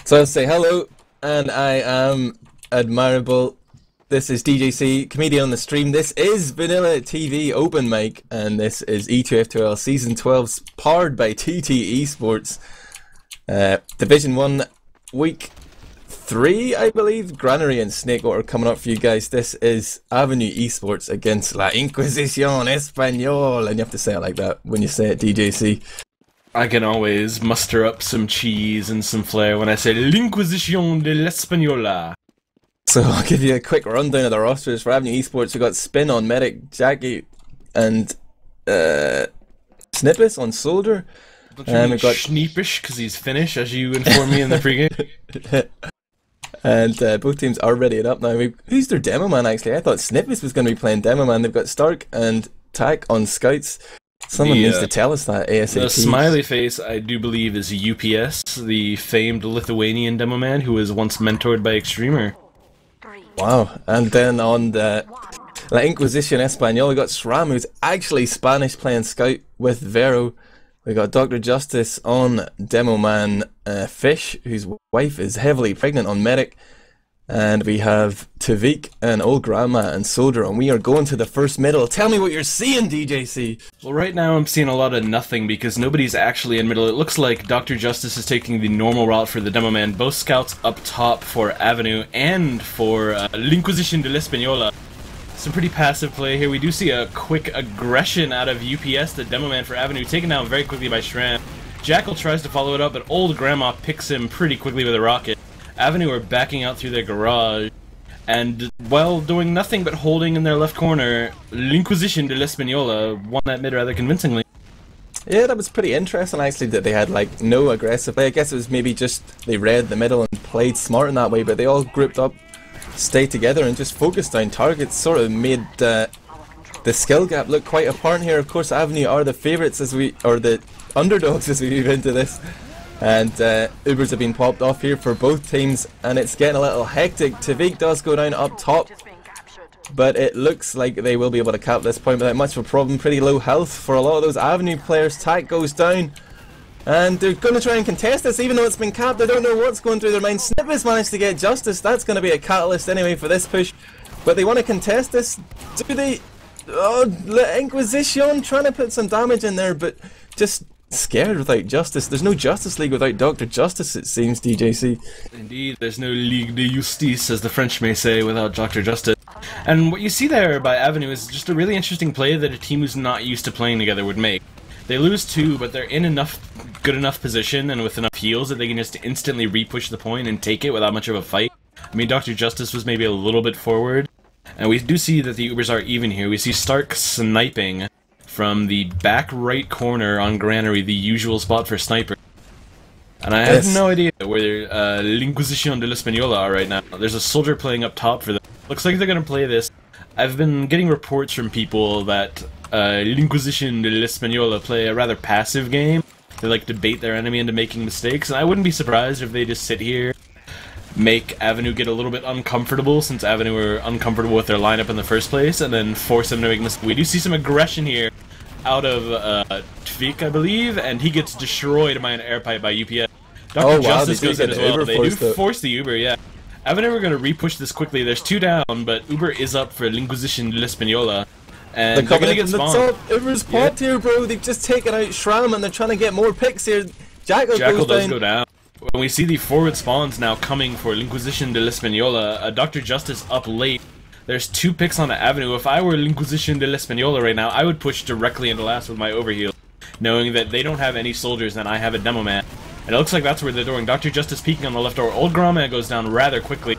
So I'll say hello, and I am Admirable. This is DJC, comedian on the stream. This is VanillaTV OpenMic, and this is ETF2L Season 12, powered by TT eSports. Division 1, Week 3, I believe. Granary and Snakewater coming up for you guys. This is aVenue eSports against La Inquisition Español, and you have to say it like that when you say it, DJC. I can always muster up some cheese and some flair when I say L'Inquisition de l'Española. So I'll give you a quick rundown of the rosters for aVenue eSports. We've got Spin on Medic, jackle, and snyppis on Soldier. We've got snyppis because he's Finnish, as you informed me in the pregame. And both teams are ready up now. Who's their demo man actually? I thought snyppis was going to be playing demo man. They've got Stark and Tack on scouts. Someone needs to tell us that ASAP. The smiley face, I do believe, is UPS, the famed Lithuanian demo man who was once mentored by Extremer. Wow. And then on the La Inquisition Español, we got sraam, who's actually Spanish, playing scout with Vero. We got dr.Justice on demo man, Fish, whose wife is heavily pregnant, on medic. And we have tviq and old grandma and Soldier, and we are going to the first middle. Tell me what you're seeing, DJC. Well, right now I'm seeing a lot of nothing because nobody's actually in middle. It looks like dr.Justice is taking the normal route for the demo man. Both scouts up top for aVenue and for L'Inquisition de l'Española. Some pretty passive play here. We do see a quick aggression out of UPS, the demo man for aVenue, taken down very quickly by sraam. Jackal tries to follow it up, but old grandma picks him pretty quickly with a rocket. aVenue are backing out through their garage, and while doing nothing but holding in their left corner, L'Inquisition de l'Española won that mid rather convincingly. Yeah, that was pretty interesting actually, that they had like no aggressive play. I guess it was maybe just they read the middle and played smart in that way, but they all grouped up, stayed together and just focused on targets. Sort of made the skill gap look quite apparent here. Of course, aVenue are the favourites or the underdogs as we move into this. And Ubers have been popped off here for both teams, and it's getting a little hectic. tviq does go down up top, but it looks like they will be able to cap this point without much of a problem. Pretty low health for a lot of those aVenue players. Tack goes down, and they're going to try and contest this even though it's been capped. I don't know what's going through their mind. snyppis managed to get Justice. That's going to be a catalyst anyway for this push, but they want to contest this. Do they? Oh, the Inquisition trying to put some damage in there, but just scared without Justice. There's no Justice League without dr.Justice, it seems, DJC. Indeed, there's no Ligue de Justice, as the French may say, without dr.Justice. And what you see there by aVenue is just a really interesting play that a team who's not used to playing together would make. They lose two, but they're in good enough position and with enough heals that they can just instantly re-push the point and take it without much of a fight. I mean, dr.Justice was maybe a little bit forward, and we do see that the Ubers are even here. We see Stark sniping from the back right corner on Granary, the usual spot for sniper. And I have no idea where L'Inquisition de l'Española are right now. There's a Soldier playing up top for them. Looks like they're going to play this. I've been getting reports from people that L'Inquisition de l'Española play a rather passive game. They like to bait their enemy into making mistakes, and I wouldn't be surprised if they just sit here, make aVenue get a little bit uncomfortable, since aVenue were uncomfortable with their lineup in the first place, and then force them to make mistakes. We do see some aggression here out of tviq, I believe, and he gets destroyed by an air pipe by UPS. dr.Justice goes in as well. They do force the Uber, yeah. aVenue are going to re-push this quickly. There's two down, but Uber is up for L'Inquisition de l'Española, and they're going to get spawned. Uber's popped here, bro. They've just taken out sraam, and they're trying to get more picks here. Jackal does go down. When we see the forward spawns now coming for L'Inquisition de l'Española, dr.Justice up late. There's two picks on the aVenue. If I were L'Inquisition de l'Española right now, I would push directly into last with my overheal, knowing that they don't have any soldiers and I have a demo man. And it looks like that's where they're doing. dr.Justice peeking on the left door. Old grandma goes down rather quickly,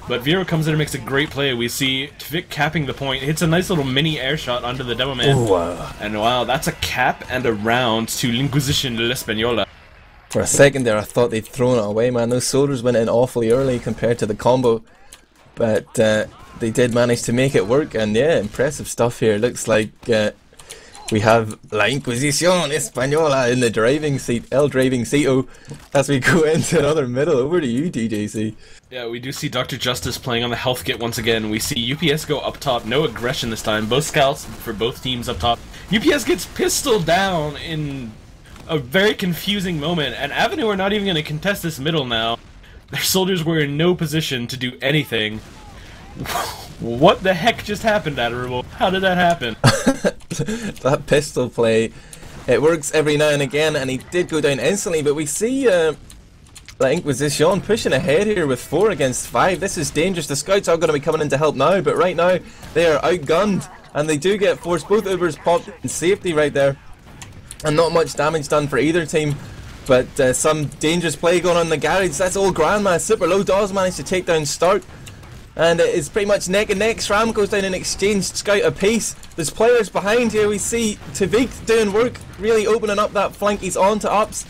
but Vero comes in and makes a great play. We see tviq capping the point, hits a nice little mini air shot onto the demo man. Ooh, wow. And wow, that's a cap and a round to L'Inquisition de l'Española. For a second there, I thought they'd thrown it away, man. Those soldiers went in awfully early compared to the combo, but they did manage to make it work, and yeah, impressive stuff here. Looks like we have La Inquisición Española in the driving seat, El Driving Seato, as we go into another middle. Over to you, DJC. Yeah, we do see dr.Justice playing on the health kit once again. We see UPS go up top, no aggression this time. Both scouts for both teams up top. UPS gets pistoled down in a very confusing moment, and aVenue are not even going to contest this middle now. Their soldiers were in no position to do anything. What the heck just happened, Admirable? How did that happen? That pistol play, it works every now and again, and he did go down instantly, but we see the Inquisition pushing ahead here with 4 against 5. This is dangerous. The scouts are going to be coming in to help now, but right now they are outgunned, and they do get forced. Both Ubers popped in safety right there, and not much damage done for either team, but some dangerous play going on in the garage. That's old Grandma super low. Does manage to take down Stark, and it is pretty much neck and neck. SRAM goes down and exchanged scout a piece. There's players behind here. We see tviq doing work, really opening up that flank. He's on to ups,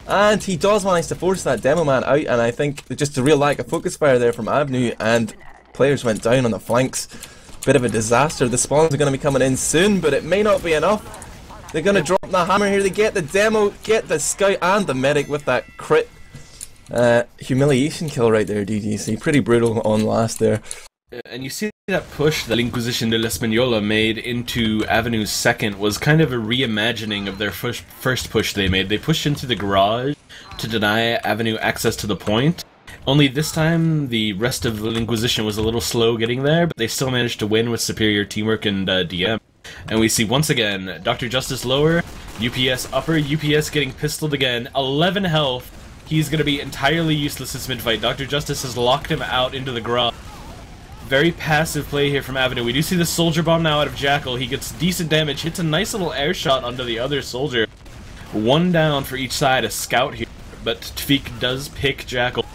and he does manage to force that demo man out, and I think just a real lack of focus fire there from aVenue, and players went down on the flanks. Bit of a disaster. The spawns are going to be coming in soon, but it may not be enough. They're going to drop the hammer here. They get the demo, get the scout and the medic with that crit. Humiliation kill right there, DGC. Pretty brutal on last there. And you see that push that Inquisition de l'Española made into aVenue's second was kind of a reimagining of their first push they made. They pushed into the garage to deny aVenue access to the point. Only this time, the rest of the Inquisition was a little slow getting there, but they still managed to win with superior teamwork and DM. And we see once again, dr.Justice lower, UPS upper, UPS getting pistoled again, 11 health. He's going to be entirely useless this mid-fight. dr.Justice has locked him out into the garage. Very passive play here from aVenue. We do see the soldier bomb now out of Jackal. He gets decent damage, hits a nice little air shot onto the other soldier. 1 down for each side, a scout here, but tviq does pick Jackal.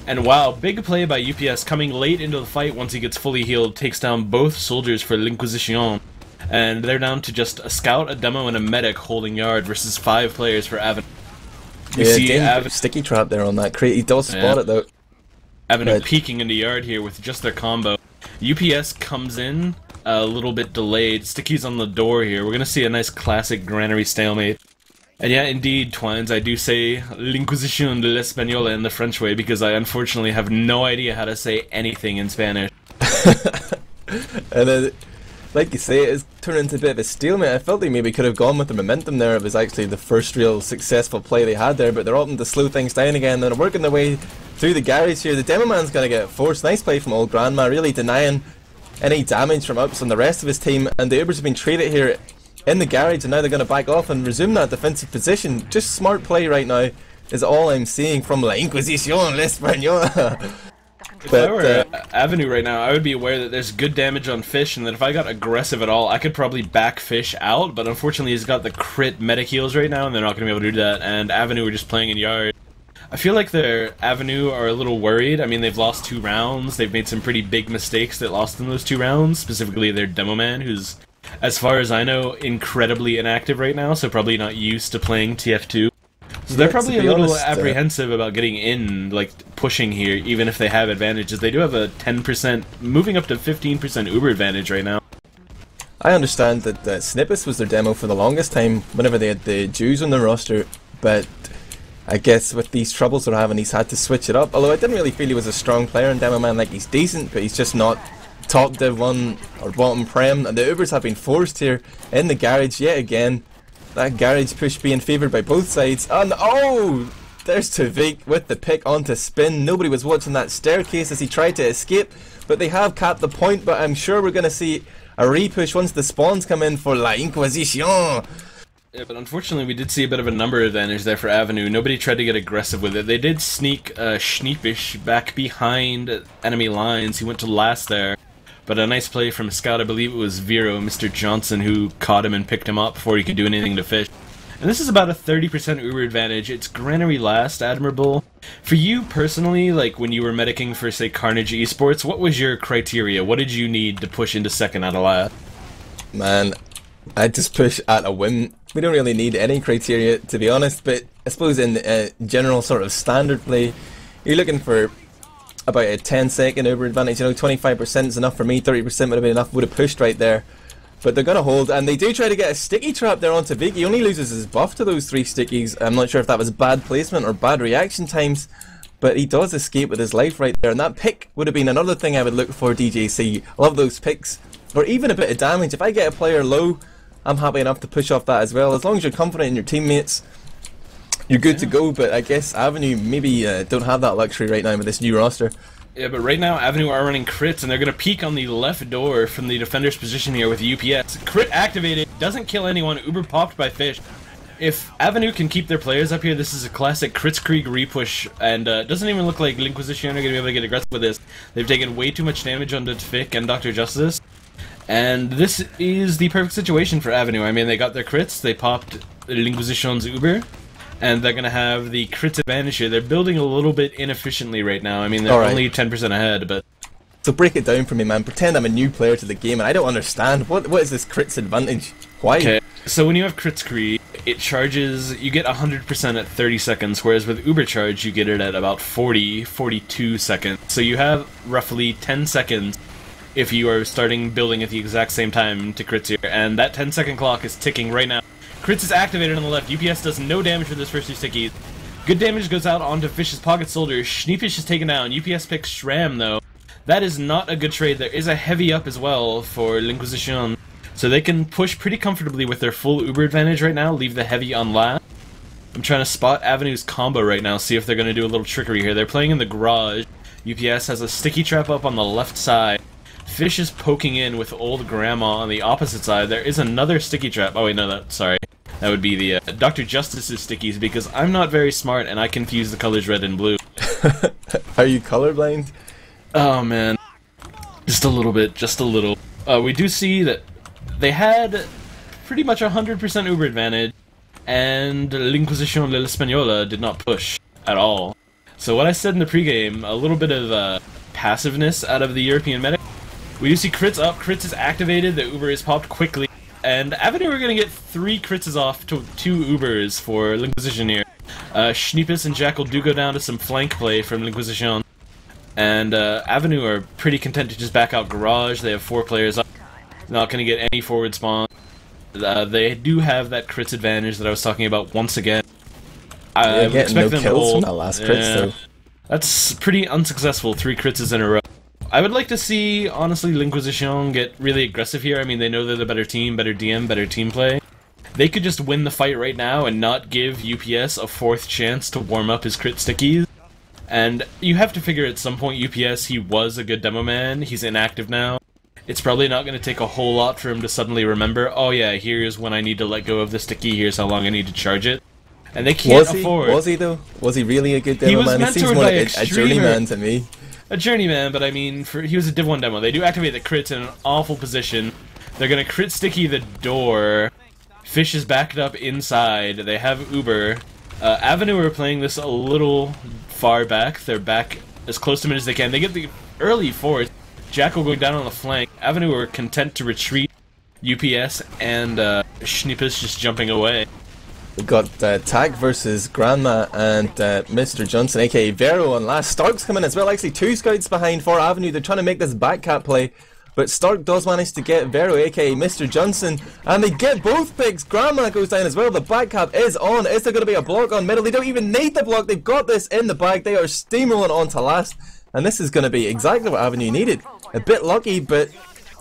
And wow, big play by UPS coming late into the fight once he gets fully healed, takes down both soldiers for l'Inquisition. And they're down to just a scout, a demo, and a medic holding yard versus 5 players for aVenue. You see sticky trap there on that crate. He does spot it though. aVenue peeking into yard here with just their combo. UPS comes in a little bit delayed. Sticky's on the door here. We're gonna see a nice classic Granary stalemate. And yeah, indeed, Twines, I do say l'Inquisition de l'Española in the French way because I unfortunately have no idea how to say anything in Spanish. And then, like you say, it's turned into a bit of a stalemate. I felt they maybe could have gone with the momentum there. It was actually the first real successful play they had there, but they're opting to slow things down again. They're working their way through the garage here. The demo man's going to get forced. Nice play from old Grandma, really denying any damage from ups on the rest of his team. And the Ubers have been traded here in the garage, and now they're going to back off and resume that defensive position. Just smart play right now is all I'm seeing from La Inquisición l'Española. If I were aVenue right now, I would be aware that there's good damage on Fish, and that if I got aggressive at all, I could probably back Fish out, but unfortunately he's got the crit medic heals right now, and they're not going to be able to do that, and aVenue are just playing in yard. I feel like their aVenue are a little worried. I mean, they've lost 2 rounds, they've made some pretty big mistakes that lost them those 2 rounds, specifically their demo man, who's, as far as I know, incredibly inactive right now, so probably not used to playing TF2. So they're probably a little apprehensive about getting in, like, pushing here, even if they have advantages. They do have a 10%, moving up to 15% Uber advantage right now. I understand that snyppis was their demo for the longest time, whenever they had the Jews on their roster, but I guess with these troubles they're having, he's had to switch it up. Although I didn't really feel he was a strong player in demo man. Like, he's decent, but he's just not top div 1 or bottom prem, and the Ubers have been forced here in the garage yet again. That garage push being favoured by both sides, and oh, there's tviq with the pick onto spin. Nobody was watching that staircase as he tried to escape, but they have capped the point. But I'm sure we're going to see a repush once the spawns come in for La Inquisición. Yeah, but unfortunately we did see a bit of a number advantage there for aVenue. Nobody tried to get aggressive with it. They did sneak snyppis back behind enemy lines. He went to last there. But a nice play from Scout, I believe it was Vero, Mr. Johnson, who caught him and picked him up before he could do anything to Fish. And this is about a 30% Uber advantage. It's Granary last, Admirable. For you personally, like when you were medicing for, say, Carnage eSports, what was your criteria? What did you need to push into second out of last? Man, I just push at a whim. We don't really need any criteria, to be honest, but I suppose in general sort of standard play, you're looking for about a 10-second Uber advantage. You know, 25% is enough for me, 30% would have been enough, would have pushed right there. But they're going to hold, and they do try to get a sticky trap there on tviq. He only loses his buff to those 3 stickies. I'm not sure if that was bad placement or bad reaction times, but he does escape with his life right there. And that pick would have been another thing I would look for, DJC. Love those picks. Or even a bit of damage. If I get a player low, I'm happy enough to push off that as well. As long as you're confident in your teammates, you're good to go, but I guess aVenue maybe don't have that luxury right now with this new roster. Yeah, but right now aVenue are running crits, and they're going to peek on the left door from the defender's position here with UPS. Crit activated, doesn't kill anyone, Uber popped by Fish. If aVenue can keep their players up here, this is a classic Kritzkrieg repush, and it doesn't even look like Inquisition are going to be able to get aggressive with this. They've taken way too much damage on the tviq and dr.Justice, and this is the perfect situation for aVenue. I mean, they got their crits, they popped Inquisition's Uber, and they're going to have the crits advantage here. They're building a little bit inefficiently right now. I mean, they're only 10% ahead, but... So break it down for me, man. Pretend I'm a new player to the game, and I don't understand. What is this crits advantage? Why? Okay, so when you have Kritzkrieg, it charges... You get 100% at 30 seconds, whereas with Uber Charge, you get it at about 42 seconds. So you have roughly 10 seconds if you are starting building at the exact same time to crits here, and that 10-second clock is ticking right now. Crits is activated on the left. UPS does no damage with this first two stickies. Good damage goes out onto Fish's pocket soldier. snyppis is taken down. UPS picks sraam though. That is not a good trade. There is a heavy up as well for Inquisition. So they can push pretty comfortably with their full Uber advantage right now, leave the heavy on last. I'm trying to spot aVenue's combo right now, see if they're going to do a little trickery here. They're playing in the garage. UPS has a sticky trap up on the left side. Fish is poking in with old grandma on the opposite side. There is another sticky trap. Oh wait, no, sorry. That would be the dr.Justice's stickies, because I'm not very smart and I confuse the colors red and blue. Are you colorblind? Oh man. Just a little bit, just a little. We do see that they had pretty much 100% Uber advantage, and L'Inquisition de l'Española did not push at all. So what I said in the pregame, a little bit of passiveness out of the European medic. We do see crits up, crits is activated, the Uber is popped quickly, and aVenue are going to get 3 crits off to 2 Ubers for L'Inquisition here. snyppis and Jackal do go down to some flank play from L'Inquisition, and aVenue are pretty content to just back out garage. They have 4 players up, not going to get any forward spawn. They do have that crits advantage that I was talking about once again. I would expect them to hold. From that last crit, so. That's pretty unsuccessful, 3 crits in a row. I would like to see, honestly, L'Inquisition get really aggressive here. I mean, they know they're the better team, better DM, better team play. They could just win the fight right now and not give UPS a 4th chance to warm up his crit stickies. And you have to figure at some point UPS, he was a good demo man, he's inactive now. It's probably not going to take a whole lot for him to suddenly remember, oh yeah, here's when I need to let go of the sticky, here's how long I need to charge it. And they can't afford... Was he though? Was he really a good demo man? He seems more like a journeyman to me. A journeyman, but I mean, he was a Div 1 demo. They do activate the crits in an awful position. They're gonna crit sticky the door. Fish is backed up inside. They have Uber. aVenue are playing this a little far back. They're back as close to mid as they can. They get the early force. Jackal going down on the flank. aVenue are content to retreat. UPS and snyppis just jumping away. We got Tack versus Grandma and Mr. Johnson, aka Vero on last. Stark's coming as well, actually 2 scouts behind for aVenue. They're trying to make this backcap play, but Stark does manage to get Vero, aka Mr. Johnson, and they get both picks. Grandma goes down as well. The backcap is on. Is there going to be a block on middle? They don't even need the block. They've got this in the bag. They are steamrolling on to last, and this is going to be exactly what aVenue needed. A bit lucky, but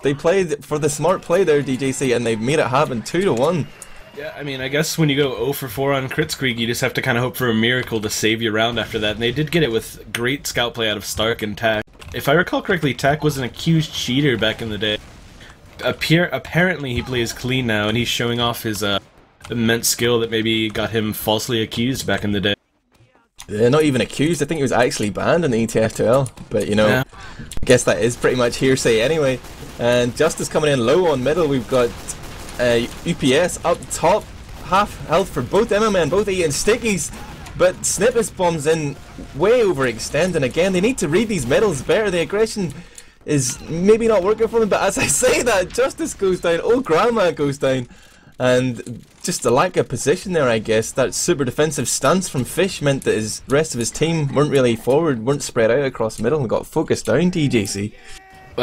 they played for the smart play there, DJC, and they've made it happen 2-1. Yeah, I mean, I guess when you go 0 for 4 on Kritzkrieg, you just have to kind of hope for a miracle to save your round after that, and they did get it with great scout play out of Stark and Tack. If I recall correctly, Tack was an accused cheater back in the day. Apparently he plays clean now, and he's showing off his immense skill that maybe got him falsely accused back in the day. Not even accused, I think he was actually banned in the ETF2L, but you know, yeah. I guess that is pretty much hearsay anyway. And Justice coming in low on middle. We've got UPS up top, half health for both MMN, both eating stickies, but snyppis bombs in way overextending again. They need to read these middles better. The aggression is maybe not working for them, but as I say that, Justice goes down, old Grandma goes down, and just the lack of position there, I guess. That super defensive stance from Fish meant that his rest of his team weren't really forward, weren't spread out across the middle, and got focused down, DJC.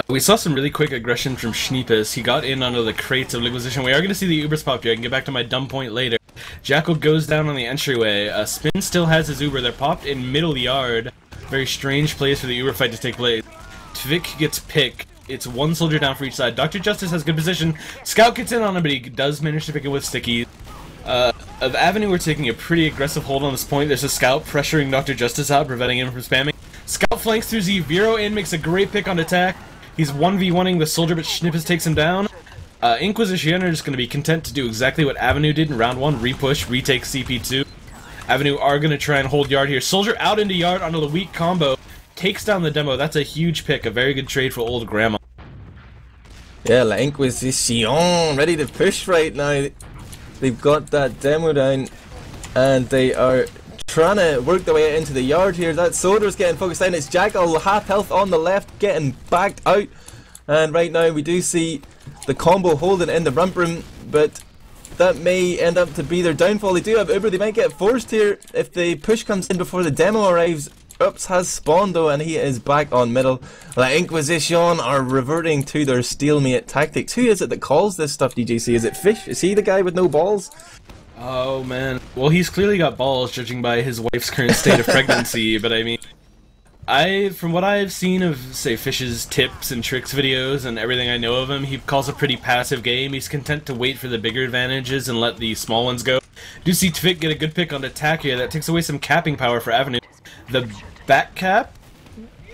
We saw some really quick aggression from snyppis. He got in under the crates of Inquisition. We are going to see the Ubers pop here. I can get back to my dumb point later. Jackal goes down on the entryway. Spin still has his Uber. They're popped in middle yard. Very strange place for the Uber fight to take place. tviq gets picked. It's 1 soldier down for each side. Dr.Justice has good position. Scout gets in on him, but he does manage to pick it with stickies. Of aVenue, we're taking a pretty aggressive hold on this point. There's a scout pressuring Dr. Justice out, preventing him from spamming. Scout flanks through Z. Vero in makes a great pick on attack. He's 1v1ing the soldier, but snyppis takes him down. Inquisition is going to be content to do exactly what aVenue did in round 1, repush, retake CP2. aVenue are going to try and hold yard here. Soldier out into yard onto the weak combo. Takes down the demo. That's a huge pick. A very good trade for old grandma. Yeah, La Inquisition ready to push right now. They've got that demo down and they are trying to work their way into the yard here. That soldier's getting focused down. It's Jackal, half health on the left, getting backed out. And right now we do see the combo holding in the rump room, but that may end up to be their downfall. They do have Uber. They might get forced here if the push comes in before the demo arrives. Oops has spawned though, and he is back on middle. La Inquisition are reverting to their stalemate tactics. Who is it that calls this stuff, DJC? Is it Fish? Is he the guy with no balls? Oh man, well he's clearly got balls judging by his wife's current state of pregnancy, but I mean, from what I've seen of, say, Fish's tips and tricks videos and everything I know of him, he calls a pretty passive game. He's content to wait for the bigger advantages and let the small ones go. Do see tviq get a good pick on attack here. That takes away some capping power for aVenue. The back cap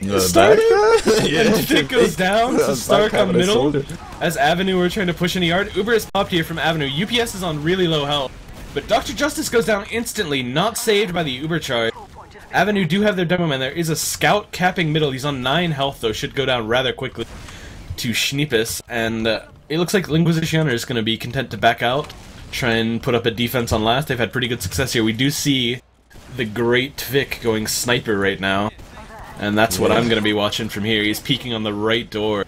started, and tviq goes down to Stark on middle as aVenue are trying to push in the yard. Uber is popped here from aVenue. UPS is on really low health, but Dr. Justice goes down instantly, not saved by the Uber charge. aVenue do have their demo man. There is a scout capping middle. He's on 9 health though, should go down rather quickly to snyppis, and it looks like Inquisition is going to be content to back out, try and put up a defense on last. They've had pretty good success here. We do see the great tviq going sniper right now, and that's what I'm going to be watching from here. He's peeking on the right door.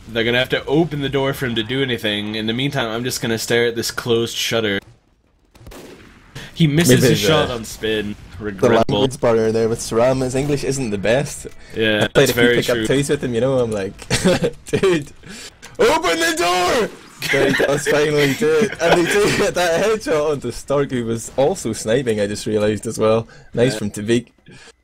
They're going to have to open the door for him to do anything. In the meantime, I'm just going to stare at this closed shutter. He misses his shot on spin. Regrettable. The language barrier there with sraam, his English isn't the best. Yeah, that's very true. If you pick up twos with him, you know, I'm like, dude, open the door! But he does finally do it. And he did get that headshot onto Stark, who was also sniping, I just realised as well. Nice from tviq.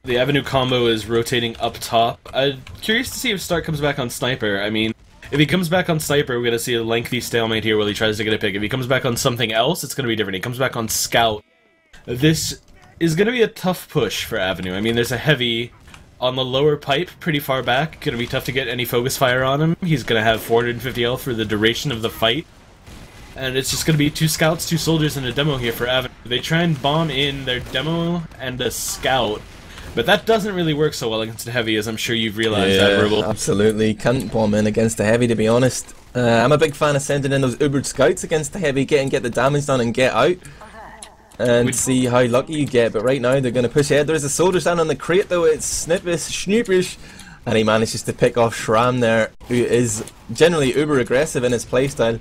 The aVenue combo is rotating up top. I'm curious to see if Stark comes back on sniper. I mean, if he comes back on sniper, we're going to see a lengthy stalemate here while he tries to get a pick. If he comes back on something else, it's going to be different. He comes back on scout. This is going to be a tough push for aVenue. I mean, there's a heavy on the lower pipe, pretty far back. Going to be tough to get any focus fire on him. He's going to have 450 health for the duration of the fight. And it's just going to be 2 scouts, 2 soldiers, and a demo here for aVenue. They try and bomb in their demo and a scout, but that doesn't really work so well against a heavy, as I'm sure you've realized, Admirable. Absolutely. Can't bomb in against the heavy, to be honest. I'm a big fan of sending in those Ubered scouts against the heavy, get the damage done and get out. And see how lucky you get, but right now they're going to push ahead. There's a soldier down on the crate though, it's snyppis, and he manages to pick off sraam there, who is generally uber aggressive in his playstyle,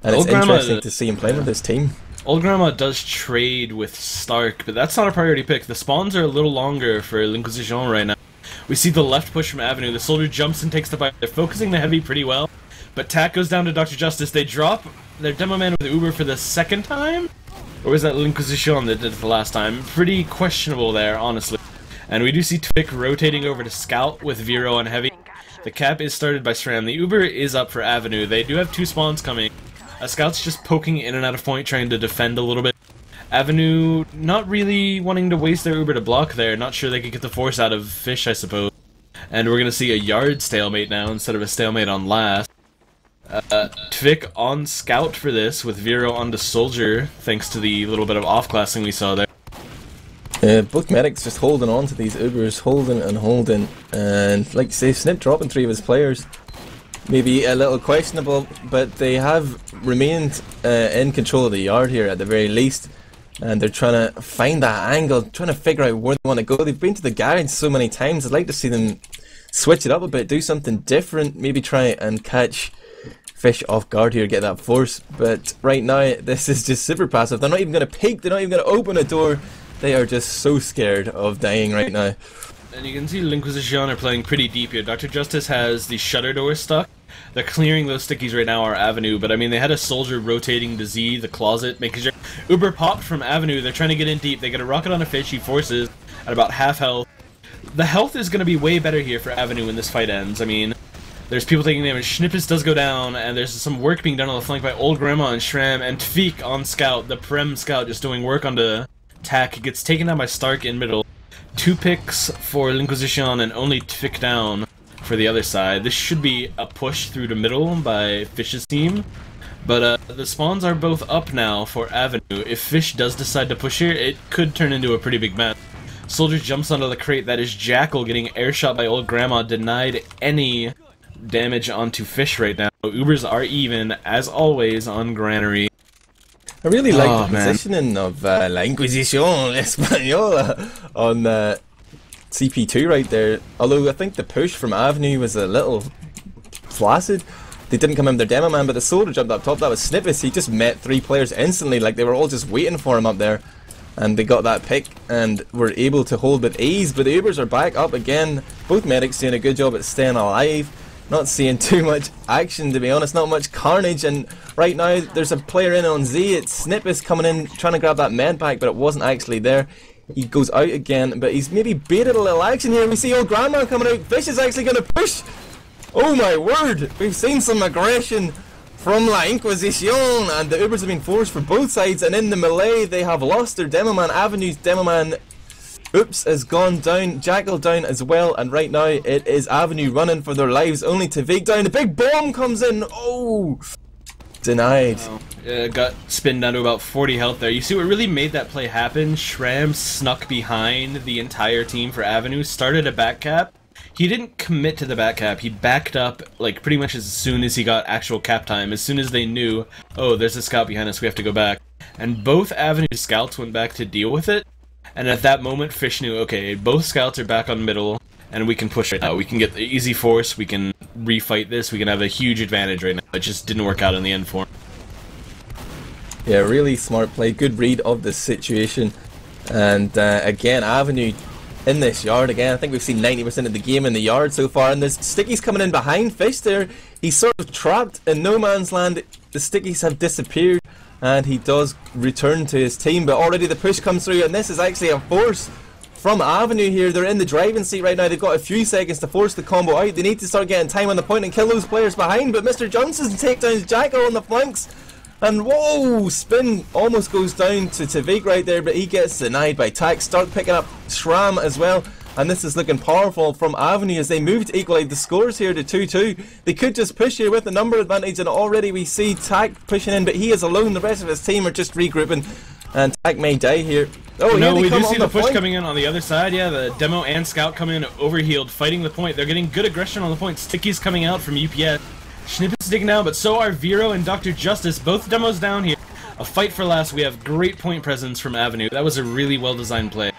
and it's interesting to see him playing with his team. Old Grandma does trade with Stark, but that's not a priority pick. The spawns are a little longer for L'Inquisition right now. We see the left push from aVenue, the soldier jumps and takes the bite. They're focusing the heavy pretty well, but Tack goes down to Dr. Justice. They drop their demo man with Uber for the second time? Or was that L'Inquisition that did it the last time? Pretty questionable there, honestly. And we do see tviq rotating over to Scout with Vero on Heavy. The cap is started by sraam. The Uber is up for aVenue. They do have 2 spawns coming. Scout's just poking in and out of point, trying to defend a little bit. aVenue not really wanting to waste their Uber to block there. Not sure they could get the force out of Fish, I suppose. And we're going to see a yard stalemate now instead of a stalemate on last. tviq on Scout for this, with Vero on the Soldier, thanks to the little bit of off-classing we saw there. Both medics just holding on to these Ubers, holding, and like you say, Snip dropping 3 of his players. Maybe a little questionable, but they have remained in control of the yard here at the very least, and they're trying to find that angle, trying to figure out where they want to go. They've been to the garage so many times, I'd like to see them switch it up a bit, do something different, maybe try and catch Fish off guard here, get that force, but right now this is just super passive. They're not even going to peek, they're not even going to open a door. They are just so scared of dying right now. And you can see L'Inquisition are playing pretty deep here. Dr. Justice has the shutter door stuck. They're clearing those stickies right now, our aVenue, but I mean they had a soldier rotating to Z, the closet, making sure. Uber popped from aVenue, they're trying to get in deep, they get a rocket on a Fish, he forces at about half health. The health is going to be way better here for aVenue when this fight ends. I mean, There's people taking damage. snyppis does go down, and there's some work being done on the flank by Old Grandma and sraam, and tviq on scout, the Prem scout, just doing work on the tack. He gets taken down by Stark in middle. 2 picks for Inquisition, and only tviq down for the other side. This should be a push through the middle by Fish's team. But the spawns are both up now for aVenue. If Fish does decide to push here, it could turn into a pretty big match. Soldier jumps onto the crate. That is Jackal getting airshot by Old Grandma, denied any damage onto Fish right now. Ubers are even, as always, on Granary. I really like the positioning of La Inquisition Española on CP2 right there. Although I think the push from aVenue was a little flaccid. They didn't come in with their demo man, but the soldier jumped up top. That was snyppis. He just met 3 players instantly, like they were all just waiting for him up there. And they got that pick and were able to hold with ease. But the Ubers are back up again. Both medics doing a good job at staying alive. Not seeing too much action, to be honest. Not much carnage. And right now there's a player in on Z. It's snyppis coming in trying to grab that med pack, but it wasn't actually there. He goes out again, but he's maybe baited a little action here. We see Old Grandma coming out. Fish is actually going to push. Oh my word, we've seen some aggression from La Inquisition, and the Ubers have been forced for both sides, and in the melee they have lost their demo man. aVenue's demo man, oops, has gone down, Jackal down as well, and right now it is aVenue running for their lives, only tviq down. The big bomb comes in, oh, denied. Got spinned down to about 40 health there. You see what really made that play happen? sraam snuck behind the entire team for aVenue, started a back cap. He didn't commit to the back cap, he backed up like pretty much as soon as he got actual cap time, as soon as they knew, oh, there's a scout behind us, we have to go back. And both aVenue scouts went back to deal with it, and at that moment Fish knew, okay, both scouts are back on middle, and we can push right now. We can get the easy force, we can refight this, we can have a huge advantage right now. It just didn't work out in the end for him. Yeah, really smart play, good read of the situation, and again, aVenue in this yard again. I think we've seen 90% of the game in the yard so far, and there's stickies coming in behind Fish there. He's sort of trapped in no man's land. The stickies have disappeared, and he does return to his team, but already the push comes through, and this is actually a force from aVenue here. They're in the driving seat right now. They've got a few seconds to force the combo out. They need to start getting time on the point and kill those players behind, but Mr. Johnson takedowns Jackal on the flanks. And whoa, spin almost goes down to tviq right there, but he gets denied by tack. Start picking up sraam as well, and this is looking powerful from aVenue as they move to equalise the scores here to 2-2. They could just push here with the number advantage, and already we see tack pushing in, but he is alone. The rest of his team are just regrouping, and tack may die here. Oh no, yeah, we do see the push coming in on the other side. Yeah, the demo and scout coming in overhealed, fighting the point. They're getting good aggression on the point. Stickies coming out from UPS. snyppis is digging down, but so are Vero and dr.Justice. Both demos down here. A fight for last. We have great point presence from aVenue. That was a really well-designed play.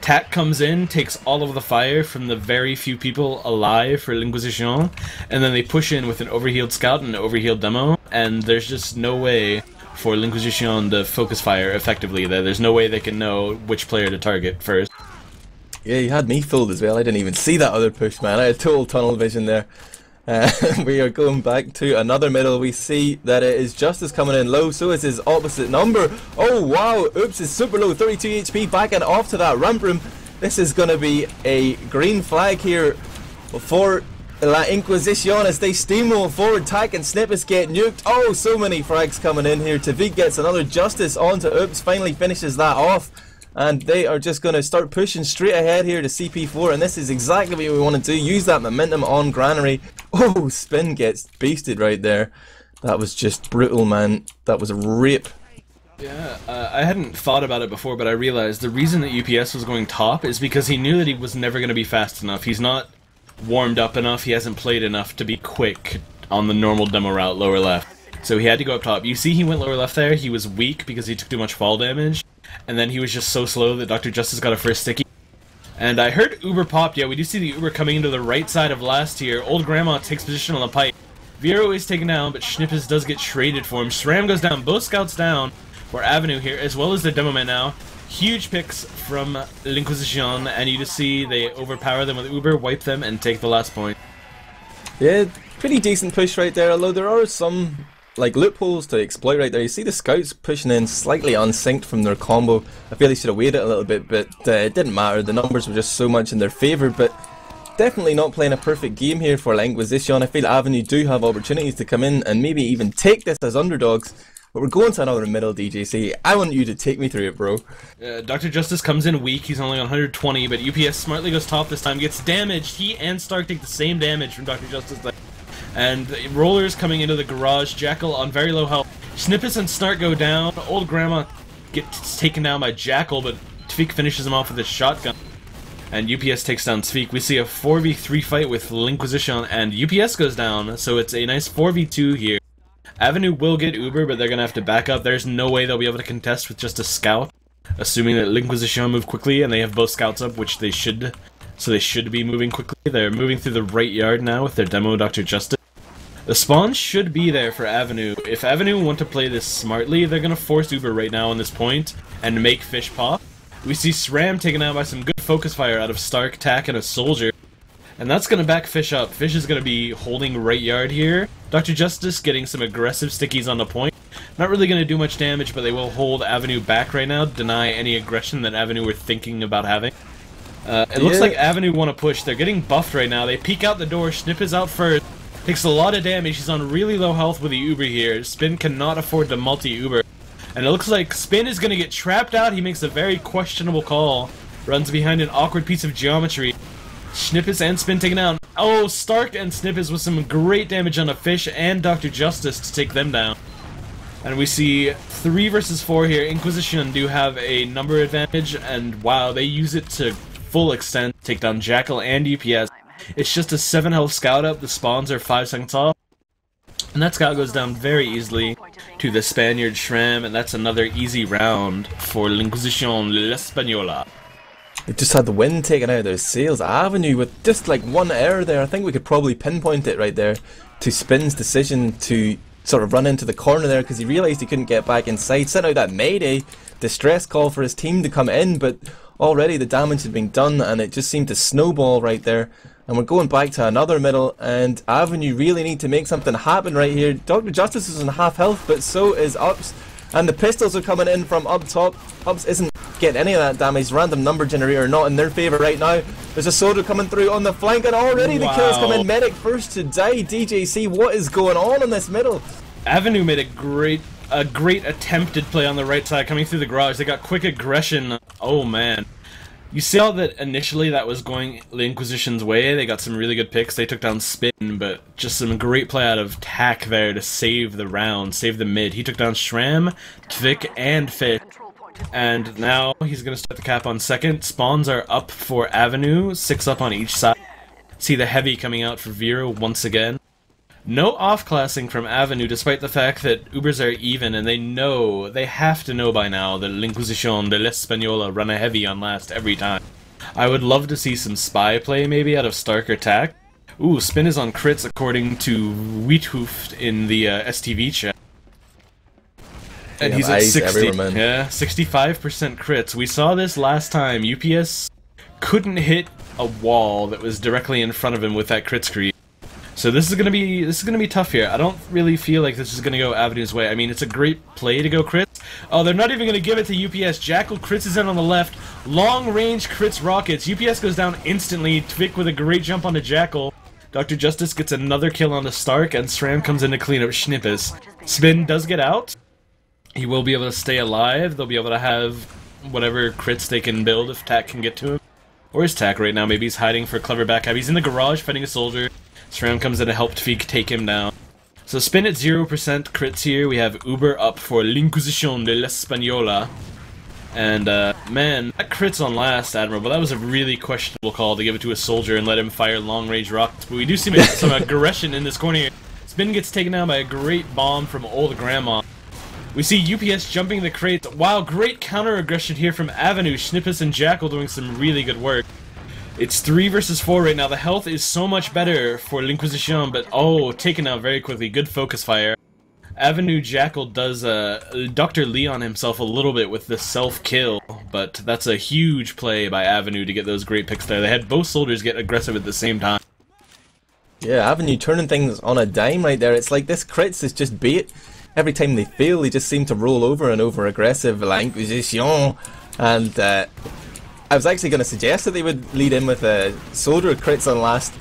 Tack comes in, takes all of the fire from the very few people alive for Inquisition, and then they push in with an overhealed scout and an overhealed demo, and there's just no way for Inquisition to focus fire effectively there. There's no way they can know which player to target first. Yeah, you had me fooled as well. I didn't even see that other push, man. I had total tunnel vision there. We are going back to another middle. We see that it is Justice coming in low, so is his opposite number. Oh wow, oops, is super low, 32 HP, back and off to that ramp room. This is going to be a green flag here for La Inquisition as they steamroll forward. Tack and snyppis get nuked. Oh, so many frags coming in here. tviq gets another Justice onto oops, finally finishes that off. And they are just going to start pushing straight ahead here to CP4, and this is exactly what we want to do. Use that momentum on Granary. Oh, spin gets beasted right there. That was just brutal, man. That was a rape. Yeah, I hadn't thought about it before, but I realized the reason that UPS was going top is because he knew that he was never going to be fast enough. He's not warmed up enough, he hasn't played enough to be quick on the normal demo route lower left. So he had to go up top. You see he went lower left there, he was weak because he took too much fall damage. And then he was just so slow that dr.Justice got a first sticky. And I heard Uber popped. Yeah, we do see the Uber coming into the right side of last here. Old Grandma takes position on the pipe. Vero is taken down, but snyppis does get traded for him. sraam goes down, both scouts down for aVenue here, as well as the demo man now. Huge picks from L'Inquisition, and you just see they overpower them with Uber, wipe them, and take the last point. Yeah, pretty decent push right there, although there are some like loopholes to exploit right there. You see the scouts pushing in slightly unsynced from their combo. I feel they should have waited a little bit, but it didn't matter. The numbers were just so much in their favour. But definitely not playing a perfect game here for Inquisition. I feel aVenue do have opportunities to come in and maybe even take this as underdogs. But we're going to another middle, DJC. I want you to take me through it, bro. dr.Justice comes in weak. He's only on 120, but UPS smartly goes top this time. Gets damaged. He and Stark take the same damage from dr.Justice. And Roller's coming into the garage. Jackal on very low health. snyppis and Snart go down. Old Grandma gets taken down by Jackal, but tviq finishes him off with a shotgun. And UPS takes down tviq. We see a 4v3 fight with Inquisition, and UPS goes down, so it's a nice 4v2 here. aVenue will get Uber, but they're gonna have to back up. There's no way they'll be able to contest with just a scout, assuming that Inquisition move quickly, and they have both scouts up, which they should. So they should be moving quickly. They're moving through the right yard now with their demo dr.Justice. The spawn should be there for aVenue. If aVenue want to play this smartly, they're gonna force Uber right now on this point and make fish pop. We see sraam taken out by some good focus fire out of Stark, Tack, and a soldier. And that's gonna back Fish up. Fish is gonna be holding right yard here. dr.Justice getting some aggressive stickies on the point. Not really gonna do much damage, but they will hold aVenue back right now, deny any aggression that aVenue were thinking about having. It looks like aVenue want to push. They're getting buffed right now. They peek out the door. snyppis out first. Takes a lot of damage. He's on really low health with the Uber here. Spin cannot afford to multi-Uber. And it looks like Spin is going to get trapped out. He makes a very questionable call. Runs behind an awkward piece of geometry. snyppis and Spin taken out. Oh, Stark and snyppis with some great damage on a Fish and dr.Justice to take them down. And we see 3 versus 4 here. Inquisition do have a number advantage, and wow, they use it to full extent. Take down Jackal and UPS. It's just a 7 health scout up. The spawns are 5 seconds off. And that scout goes down very easily to the Spaniard sraam, and that's another easy round for Inquisition L'Española. They just had the wind taken out of their sails. aVenue with just like one error there. I think we could probably pinpoint it right there to Spin's decision to sort of run into the corner there because he realised he couldn't get back inside. Sent out that mayday distress call for his team to come in, but already the damage had been done and it just seemed to snowball right there. And we're going back to another middle, and aVenue really need to make something happen right here. dr.Justice is on half health, but so is Ups. And the pistols are coming in from up top. Ups isn't getting any of that damage. Random number generator not in their favour right now. There's a soldier coming through on the flank, and already the kills come in. Medic first to die. DJC, what is going on in this middle? aVenue made a great attempted play on the right side coming through the garage. They got quick aggression. Oh man. You saw that initially that was going the Inquisition's way. They got some really good picks. They took down Spin, but just some great play out of Tack there to save the round, save the mid. He took down sraam, tviq, and Fish. And now he's going to start the cap on second. Spawns are up for aVenue, 6 up on each side. See the heavy coming out for Vero once again. No off-classing from aVenue, despite the fact that Ubers are even, and they have to know by now that Inquisition de l'Española run a heavy on last every time. I would love to see some spy play maybe out of Stark or Tack. Ooh, Spin is on crits according to Wheathoofed in the STV chat. And he's at 60, yeah, 65% crits. We saw this last time. UPS couldn't hit a wall that was directly in front of him with that crit screen. So this is gonna be tough here. I don't really feel like this is gonna go aVenue's way. I mean, it's a great play to go crits. Oh, they're not even gonna give it to UPS. Jackal crits is in on the left. Long range crits rockets. UPS goes down instantly. tviq with a great jump onto Jackal. dr.Justice gets another kill on the Stark, and sraam comes in to clean up snyppis. Spin does get out. He will be able to stay alive. They'll be able to have whatever crits they can build if Tack can get to him. Or is Tack right now? Maybe he's hiding for a clever backhab. He's in the garage fighting a soldier. sraam comes in to help tviq take him down. So Spin at 0% crits here. We have Uber up for Inquisition de l'Española. And, man, that crits on last, Admirable. That was a really questionable call to give it to a soldier and let him fire long-range rockets. But we do see some aggression in this corner here. Spin gets taken down by a great bomb from Old Grandma. We see UPS jumping the crates. Wow, great counter-aggression here from aVenue. snyppis and Jackal doing some really good work. It's 3 versus 4 right now. The health is so much better for Inquisition, but oh, taken out very quickly. Good focus fire. aVenue Jackal does Dr. Leon himself a little bit with the self-kill, but that's a huge play by aVenue to get those great picks there. They had both soldiers get aggressive at the same time. Yeah, aVenue turning things on a dime right there. It's like this crits is just bait. Every time they fail, they just seem to roll over and over aggressive, like Inquisition. And I was actually going to suggest that they would lead in with a soldier crits on last,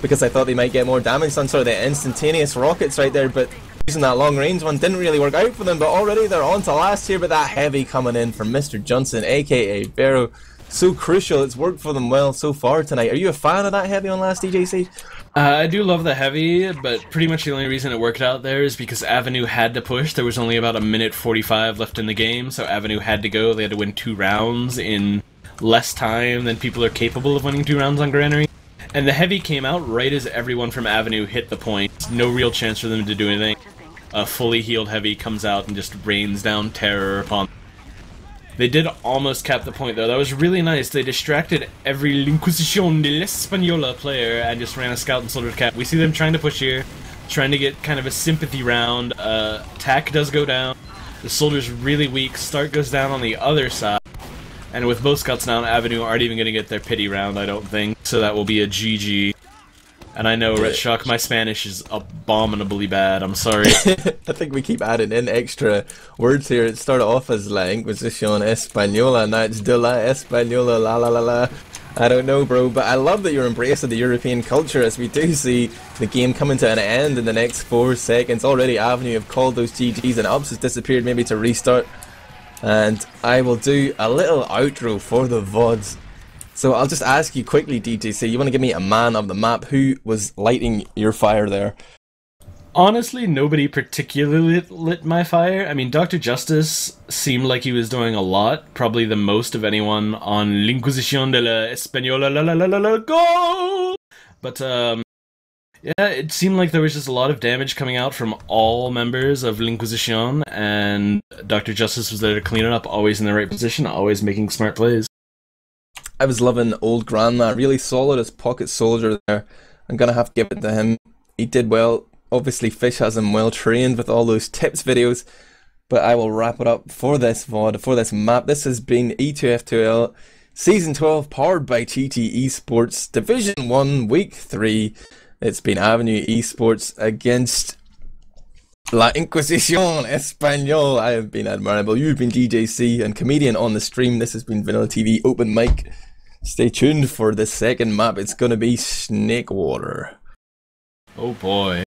because I thought they might get more damage on sort of the instantaneous rockets right there, but using that long range one didn't really work out for them. But already they're on to last here, but that heavy coming in from Mr. Johnson, aka Vero, so crucial. It's worked for them well so far tonight. Are you a fan of that heavy on last, DJC? I do love the heavy, but pretty much the only reason it worked out there is because aVenue had to push. There was only about 1:45 left in the game, so aVenue had to go. They had to win 2 rounds in less time than people are capable of winning 2 rounds on Granary. And the heavy came out right as everyone from aVenue hit the point. No real chance for them to do anything. A fully healed heavy comes out and just rains down terror upon them. They did almost cap the point, though. That was really nice. They distracted every Inquisition de l'Española player and just ran a scout and soldier cap. We see them trying to push here, trying to get kind of a sympathy round. Tack does go down. The soldier's really weak. Start goes down on the other side. And with both scouts down, aVenue aren't even going to get their pity round, I don't think. So that will be a GG. And I know, Red Shock, my Spanish is abominably bad. I'm sorry. I think we keep adding in extra words here. It started off as La Inquisition Española, now it's de la Española, la la la la. I don't know, bro, but I love that you're embracing the European culture, as we do see the game coming to an end in the next 4 seconds. Already aVenue have called those GGs and Ups has disappeared, maybe to restart. And I will do a little outro for the VODs. So I'll just ask you quickly, DJC, you want to give me a man of the map? Who was lighting your fire there? Honestly, nobody particularly lit my fire. I mean, Dr.Justice seemed like he was doing a lot, probably the most of anyone on L'Inquisition de la Española, la la la la la, go! But, yeah, it seemed like there was just a lot of damage coming out from all members of L'Inquisition, and Dr.Justice was there to clean it up, always in the right position, always making smart plays. I was loving old Grandma, really solid as pocket soldier there. I'm gonna have to give it to him. He did well. Obviously Fish has him well trained with all those tips videos. But I will wrap it up for this VOD, for this map. This has been E2F2L Season 12, powered by TT eSports, Division 1, Week 3. It's been aVenue eSports against La Inquisition Español. I have been Admirable, you've been DJC and Comedian on the stream. This has been VanillaTV OpenMic. Stay tuned for the second map. It's gonna be Snake Water. Oh boy.